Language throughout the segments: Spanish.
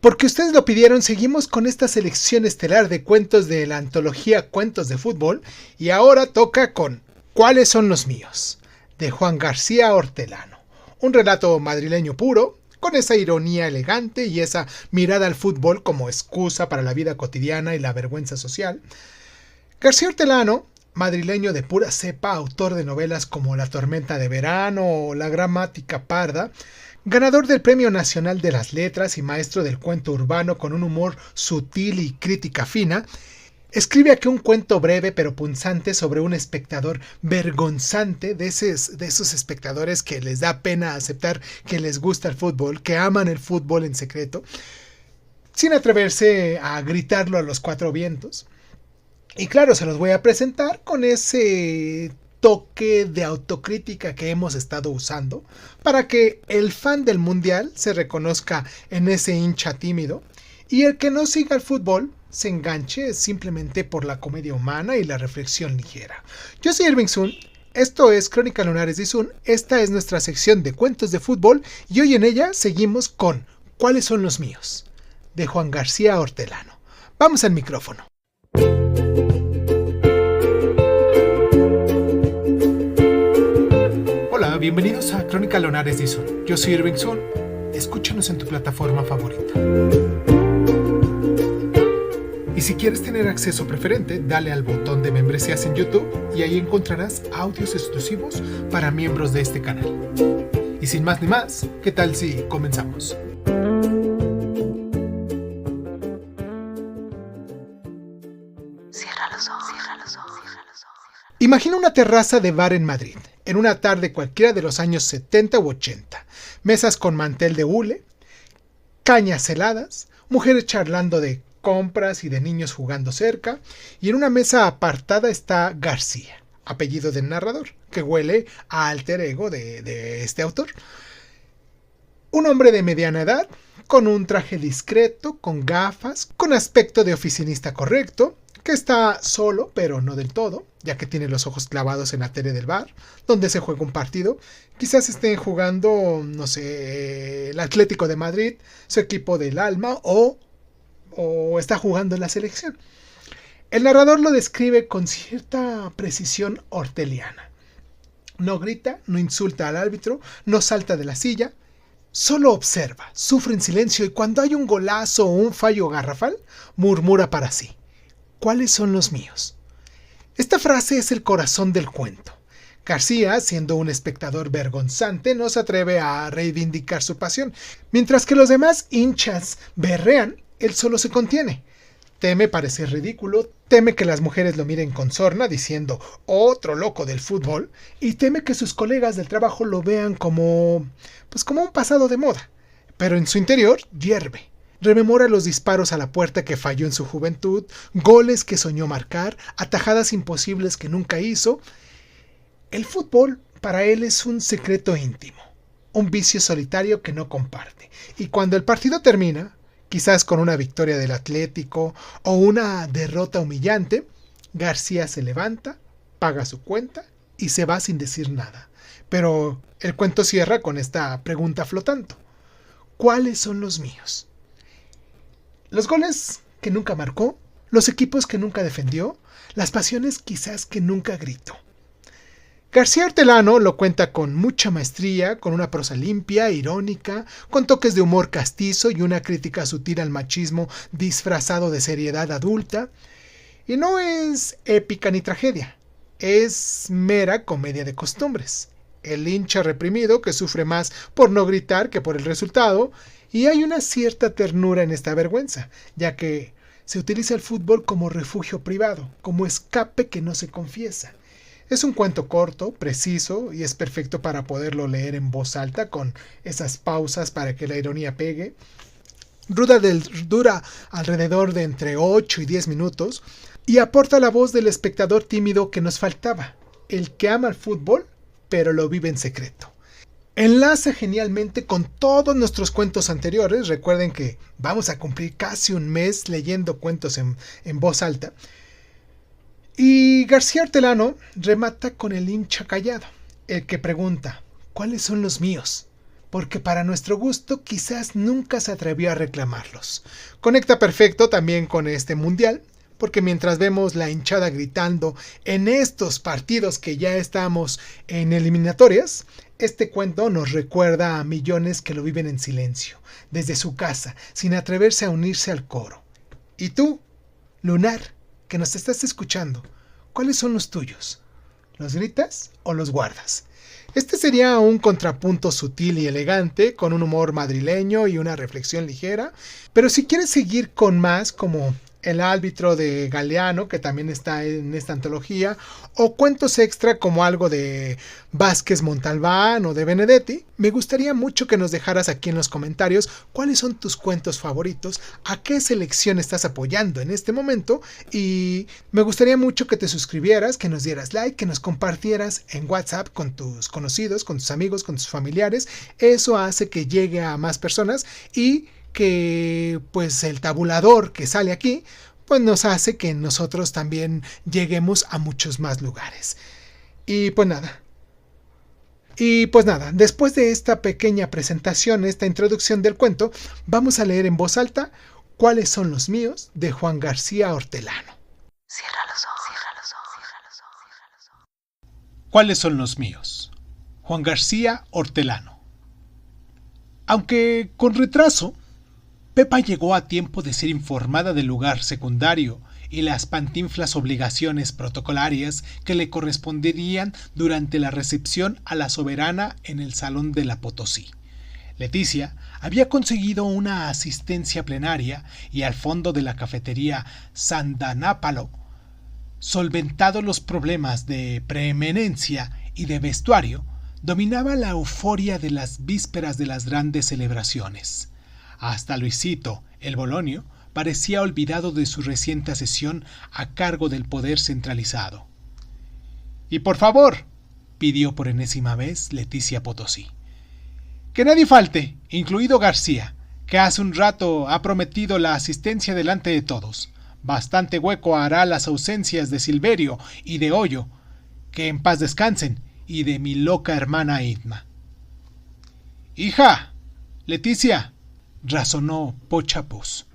Porque ustedes lo pidieron, seguimos con esta selección estelar de cuentos de la antología Cuentos de Fútbol y ahora toca con ¿Cuáles son los míos?, de Juan García Hortelano. Un relato madrileño puro, con esa ironía elegante y esa mirada al fútbol como excusa para la vida cotidiana y la vergüenza social. García Hortelano, madrileño de pura cepa, autor de novelas como La tormenta de verano o La gramática parda, ganador del Premio Nacional de las Letras y maestro del cuento urbano con un humor sutil y crítica fina, escribe aquí un cuento breve pero punzante sobre un espectador vergonzante, de esos espectadores que les da pena aceptar que les gusta el fútbol, que aman el fútbol en secreto, sin atreverse a gritarlo a los cuatro vientos. Y claro, se los voy a presentar con ese toque de autocrítica que hemos estado usando para que el fan del mundial se reconozca en ese hincha tímido y el que no siga el fútbol se enganche simplemente por la comedia humana y la reflexión ligera. Yo soy Irving Sun, esto es Crónica Lunares de Sun, esta es nuestra sección de cuentos de fútbol y hoy en ella seguimos con ¿Cuáles son los míos?, de Juan García Hortelano. Vamos al micrófono. Hola, bienvenidos a Crónica Lunares de Sun. Yo soy Irving Sun. Escúchanos en tu plataforma favorita. Y si quieres tener acceso preferente, dale al botón de membresías en YouTube y ahí encontrarás audios exclusivos para miembros de este canal. Y sin más ni más, ¿qué tal si comenzamos? Cierra los ojos, cierra los ojos, cierra los ojos. Imagina una terraza de bar en Madrid, en una tarde cualquiera de los años 70 u 80. Mesas con mantel de hule, cañas heladas, mujeres charlando de compras y de niños jugando cerca, y en una mesa apartada está García, apellido del narrador, que huele a alter ego de este autor. Un hombre de mediana edad, con un traje discreto, con gafas, con aspecto de oficinista correcto, que está solo, pero no del todo, ya que tiene los ojos clavados en la tele del bar, donde se juega un partido. Quizás estén jugando, no sé, el Atlético de Madrid, su equipo del alma, o está jugando en la selección. El narrador lo describe con cierta precisión horteliana. No grita, no insulta al árbitro, no salta de la silla, solo observa, sufre en silencio y cuando hay un golazo o un fallo garrafal, murmura para sí: ¿cuáles son los míos? Esta frase es el corazón del cuento. García, siendo un espectador vergonzante, no se atreve a reivindicar su pasión. Mientras que los demás hinchas berrean, él solo se contiene. Teme parecer ridículo, teme que las mujeres lo miren con sorna diciendo otro loco del fútbol y teme que sus colegas del trabajo lo vean como un pasado de moda. Pero en su interior hierve. Rememora los disparos a la puerta que falló en su juventud, goles que soñó marcar, atajadas imposibles que nunca hizo. El fútbol para él es un secreto íntimo, un vicio solitario que no comparte. Y cuando el partido termina, quizás con una victoria del Atlético o una derrota humillante, García se levanta, paga su cuenta y se va sin decir nada. Pero el cuento cierra con esta pregunta flotando: ¿cuáles son los míos? Los goles que nunca marcó, los equipos que nunca defendió, las pasiones quizás que nunca gritó. García Hortelano lo cuenta con mucha maestría, con una prosa limpia, irónica, con toques de humor castizo y una crítica sutil al machismo disfrazado de seriedad adulta. Y no es épica ni tragedia, es mera comedia de costumbres. El hincha reprimido que sufre más por no gritar que por el resultado, y hay una cierta ternura en esta vergüenza, ya que se utiliza el fútbol como refugio privado, como escape que no se confiesa. Es un cuento corto, preciso y es perfecto para poderlo leer en voz alta con esas pausas para que la ironía pegue. Dura alrededor de entre 8 y 10 minutos y aporta la voz del espectador tímido que nos faltaba, el que ama el fútbol pero lo vive en secreto. Enlaza genialmente con todos nuestros cuentos anteriores. Recuerden que vamos a cumplir casi un mes leyendo cuentos en voz alta. Y García Hortelano remata con el hincha callado, el que pregunta: ¿cuáles son los míos? porque para nuestro gusto quizás nunca se atrevió a reclamarlos. Conecta perfecto también con este mundial, porque mientras vemos la hinchada gritando en estos partidos que ya estamos en eliminatorias, este cuento nos recuerda a millones que lo viven en silencio, desde su casa, sin atreverse a unirse al coro. ¿Y tú, lunar, que nos estás escuchando, cuáles son los tuyos? ¿Los gritas o los guardas? Este sería un contrapunto sutil y elegante, con un humor madrileño y una reflexión ligera, pero si quieres seguir con más, como El árbitro de Galeano, que también está en esta antología, o cuentos extra como algo de Vázquez Montalbán o de Benedetti, me gustaría mucho que nos dejaras aquí en los comentarios cuáles son tus cuentos favoritos, a qué selección estás apoyando en este momento, y me gustaría mucho que te suscribieras, que nos dieras like, que nos compartieras en WhatsApp con tus conocidos, con tus amigos, con tus familiares. Eso hace que llegue a más personas y que pues el tabulador que sale aquí pues nos hace que nosotros también lleguemos a muchos más lugares. Y pues nada, después de esta pequeña presentación, esta introducción del cuento, vamos a leer en voz alta ¿Cuáles son los míos? De Juan García Hortelano. Cierra los ojos, cierra los ojos, cierra los ojos, cierra los ojos. ¿Cuáles son los míos? Juan García Hortelano. Aunque con retraso, Pepa llegó a tiempo de ser informada del lugar secundario y las pantinflas obligaciones protocolarias que le corresponderían durante la recepción a la soberana en el Salón de la Potosí. Leticia había conseguido una asistencia plenaria y al fondo de la cafetería Sandanápalo, solventado los problemas de preeminencia y de vestuario, dominaba la euforia de las vísperas de las grandes celebraciones. Hasta Luisito, el bolonio, parecía olvidado de su reciente sesión a cargo del poder centralizado. «Y por favor», pidió por enésima vez Leticia Potosí, «que nadie falte, incluido García, que hace un rato ha prometido la asistencia delante de todos. Bastante hueco hará las ausencias de Silverio y de Hoyo, que en paz descansen, y de mi loca hermana Idma». «Hija, Leticia», razonó Pochapus,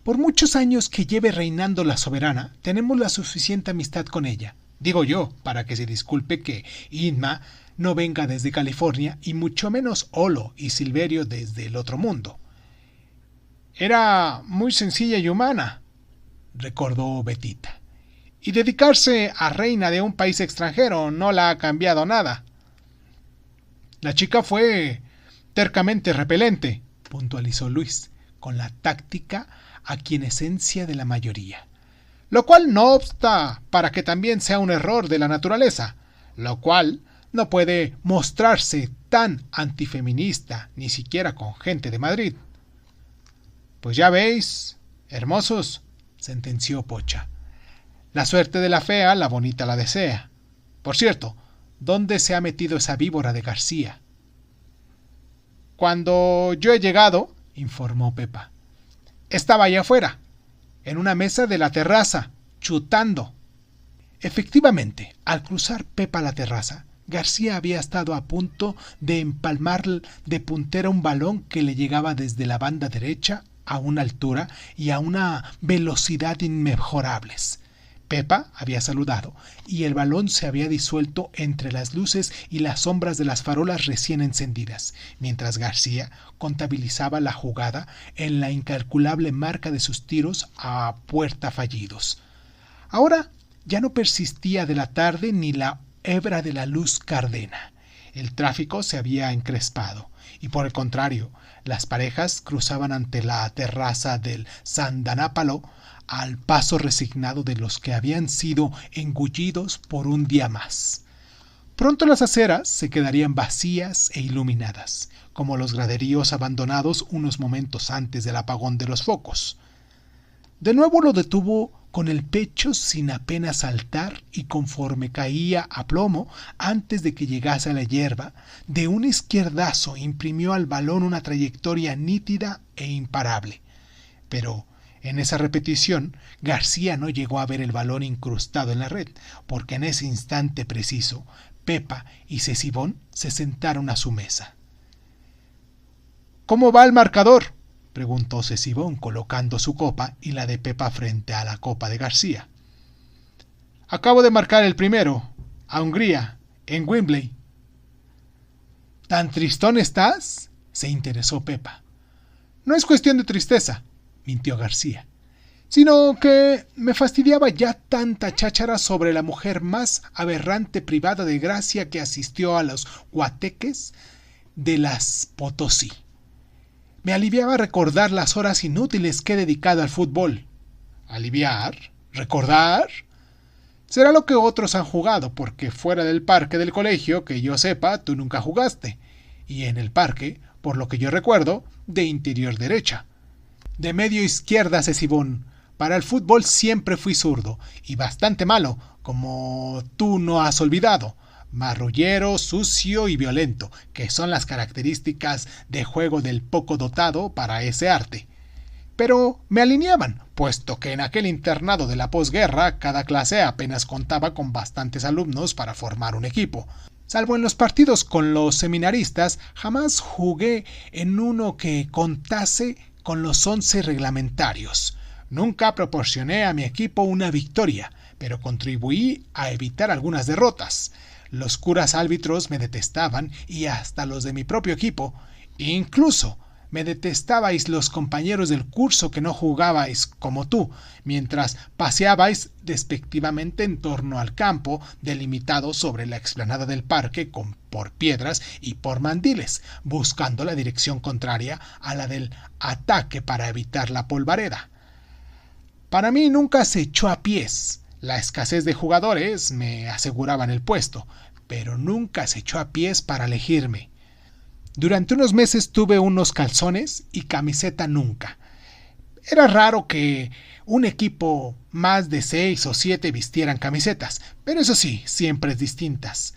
«por muchos años que lleve reinando la soberana, tenemos la suficiente amistad con ella. Digo yo, para que se disculpe que Idma no venga desde California y mucho menos Olo y Silverio desde el otro mundo». «Era muy sencilla y humana», recordó Betita, «y dedicarse a reina de un país extranjero no la ha cambiado nada». «La chica fue tercamente repelente», puntualizó Luis, con la táctica aquiescencia de la mayoría, «lo cual no obsta para que también sea un error de la naturaleza, lo cual no puede mostrarse tan antifeminista ni siquiera con gente de Madrid». «Pues ya veis, hermosos», sentenció Pocha, «la suerte de la fea la bonita la desea. Por cierto, ¿dónde se ha metido esa víbora de García?» «Cuando yo he llegado», informó Pepa, «estaba allá afuera, en una mesa de la terraza, chutando». Efectivamente, al cruzar Pepa la terraza, García había estado a punto de empalmar de puntera un balón que le llegaba desde la banda derecha a una altura y a una velocidad inmejorables. Pepa había saludado y el balón se había disuelto entre las luces y las sombras de las farolas recién encendidas, mientras García contabilizaba la jugada en la incalculable marca de sus tiros a puerta fallidos. Ahora ya no persistía de la tarde ni la hebra de la luz cardena. El tráfico se había encrespado y por el contrario, las parejas cruzaban ante la terraza del Sandanápalo al paso resignado de los que habían sido engullidos por un día más. Pronto las aceras se quedarían vacías e iluminadas, como los graderíos abandonados unos momentos antes del apagón de los focos. De nuevo lo detuvo con el pecho sin apenas saltar y conforme caía a plomo antes de que llegase a la hierba, de un izquierdazo imprimió al balón una trayectoria nítida e imparable. Pero en esa repetición, García no llegó a ver el balón incrustado en la red, porque en ese instante preciso, Pepa y Cecibón se sentaron a su mesa. ¿Cómo va el marcador?, preguntó Cecibón colocando su copa y la de Pepa frente a la copa de García. Acabo de marcar el primero, a Hungría, en Wembley. ¿Tan tristón estás?, se interesó Pepa. No es cuestión de tristeza, mintió García, sino que me fastidiaba ya tanta cháchara sobre la mujer más aberrante privada de gracia que asistió a los guateques de las Potosí. Me aliviaba recordar las horas inútiles que he dedicado al fútbol. ¿Aliviar? ¿Recordar? Será lo que otros han jugado, porque fuera del parque del colegio, que yo sepa, tú nunca jugaste. Y en el parque, por lo que yo recuerdo, de interior derecha. De medio izquierda, Cecibón. Para el fútbol siempre fui zurdo, y bastante malo, como tú no has olvidado. Marrullero, sucio y violento, que son las características de juego del poco dotado para ese arte. Pero me alineaban, puesto que en aquel internado de la posguerra cada clase apenas contaba con bastantes alumnos para formar un equipo. Salvo en los partidos con los seminaristas, jamás jugué en uno que contase con los 11 reglamentarios. Nunca proporcioné a mi equipo una victoria, pero contribuí a evitar algunas derrotas. Los curas árbitros me detestaban y hasta los de mi propio equipo. Incluso me detestabais los compañeros del curso que no jugabais como tú, mientras paseabais despectivamente en torno al campo delimitado sobre la explanada del parque por piedras y por mandiles, buscando la dirección contraria a la del ataque para evitar la polvareda. Para mí nunca se echó a pies. La escasez de jugadores me aseguraban el puesto, pero nunca se echó a pies para elegirme. Durante unos meses tuve unos calzones y camiseta nunca. Era raro que un equipo más de 6 o 7 vistieran camisetas, pero eso sí, siempre distintas.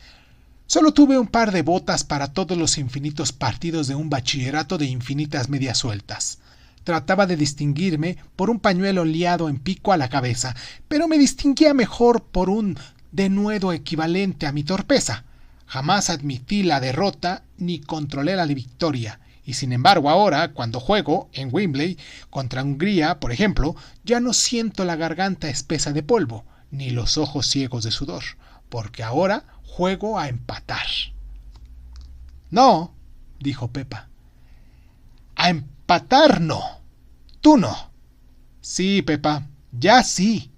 Solo tuve un par de botas para todos los infinitos partidos de un bachillerato de infinitas medias sueltas. Trataba de distinguirme por un pañuelo liado en pico a la cabeza, pero me distinguía mejor por un denuedo equivalente a mi torpeza. Jamás admití la derrota ni controlé la victoria, y sin embargo ahora, cuando juego en Wembley contra Hungría, por ejemplo, ya no siento la garganta espesa de polvo, ni los ojos ciegos de sudor, porque ahora juego a empatar. No, dijo Pepa. A empatar no. Tú no. Sí, Pepa, ya sí.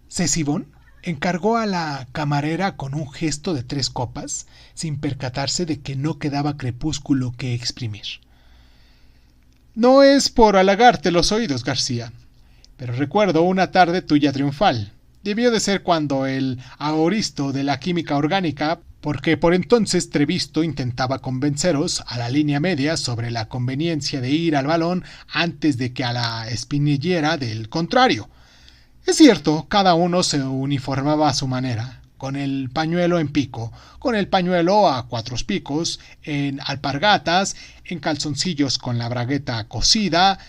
Cecibón encargó a la camarera con un gesto de 3 copas, sin percatarse de que no quedaba crepúsculo que exprimir. No es por halagarte los oídos, García, pero recuerdo una tarde tuya triunfal. Debió de ser cuando el aoristo de la química orgánica, porque por entonces Trevisto intentaba convenceros a la línea media sobre la conveniencia de ir al balón antes de que a la espinillera del contrario. Es cierto, cada uno se uniformaba a su manera, con el pañuelo en pico, con el pañuelo a 4 picos, en alpargatas, en calzoncillos con la bragueta cosida.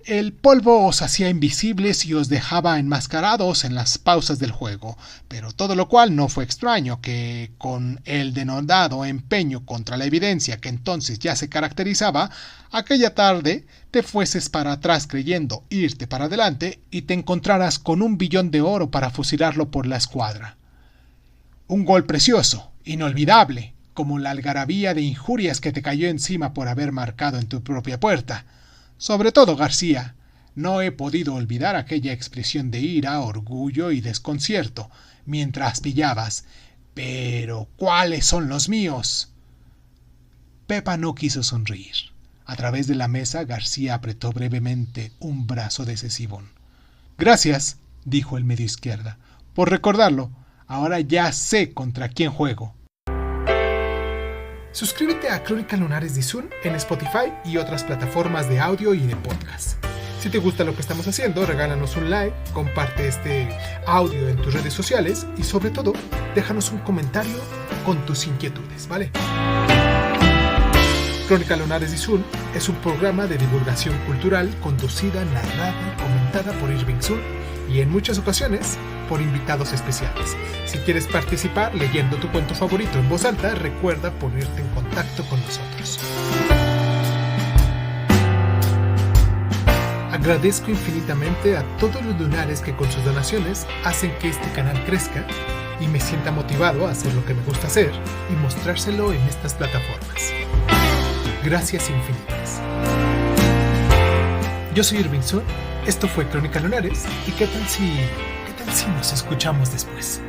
El polvo os hacía invisibles y os dejaba enmascarados en las pausas del juego, pero todo lo cual no fue extraño que, con el denodado empeño contra la evidencia que entonces ya se caracterizaba, aquella tarde te fueses para atrás creyendo irte para adelante y te encontraras con un billón de oro para fusilarlo por la escuadra. Un gol precioso, inolvidable, como la algarabía de injurias que te cayó encima por haber marcado en tu propia puerta. Sobre todo, García, no he podido olvidar aquella expresión de ira, orgullo y desconcierto, mientras pillabas. Pero, ¿cuáles son los míos? Pepa no quiso sonreír. A través de la mesa, García apretó brevemente un brazo de Cecibón. Gracias, dijo el medio izquierda, por recordarlo. Ahora ya sé contra quién juego. Suscríbete a Crónica Lunares de Izún en Spotify y otras plataformas de audio y de podcast. Si te gusta lo que estamos haciendo, regálanos un like, comparte este audio en tus redes sociales y sobre todo, déjanos un comentario con tus inquietudes, ¿vale? Crónica Lunares de Izún es un programa de divulgación cultural conducida, narrada y comentada por Irving Sun y en muchas ocasiones por invitados especiales. Si quieres participar leyendo tu cuento favorito en voz alta, recuerda ponerte en contacto con nosotros. Agradezco infinitamente a todos los lunares que con sus donaciones hacen que este canal crezca y me sienta motivado a hacer lo que me gusta hacer y mostrárselo en estas plataformas. Gracias infinitas. Yo soy Irving Sun, esto fue Crónica Lunares y ¿qué tal si nos escuchamos después?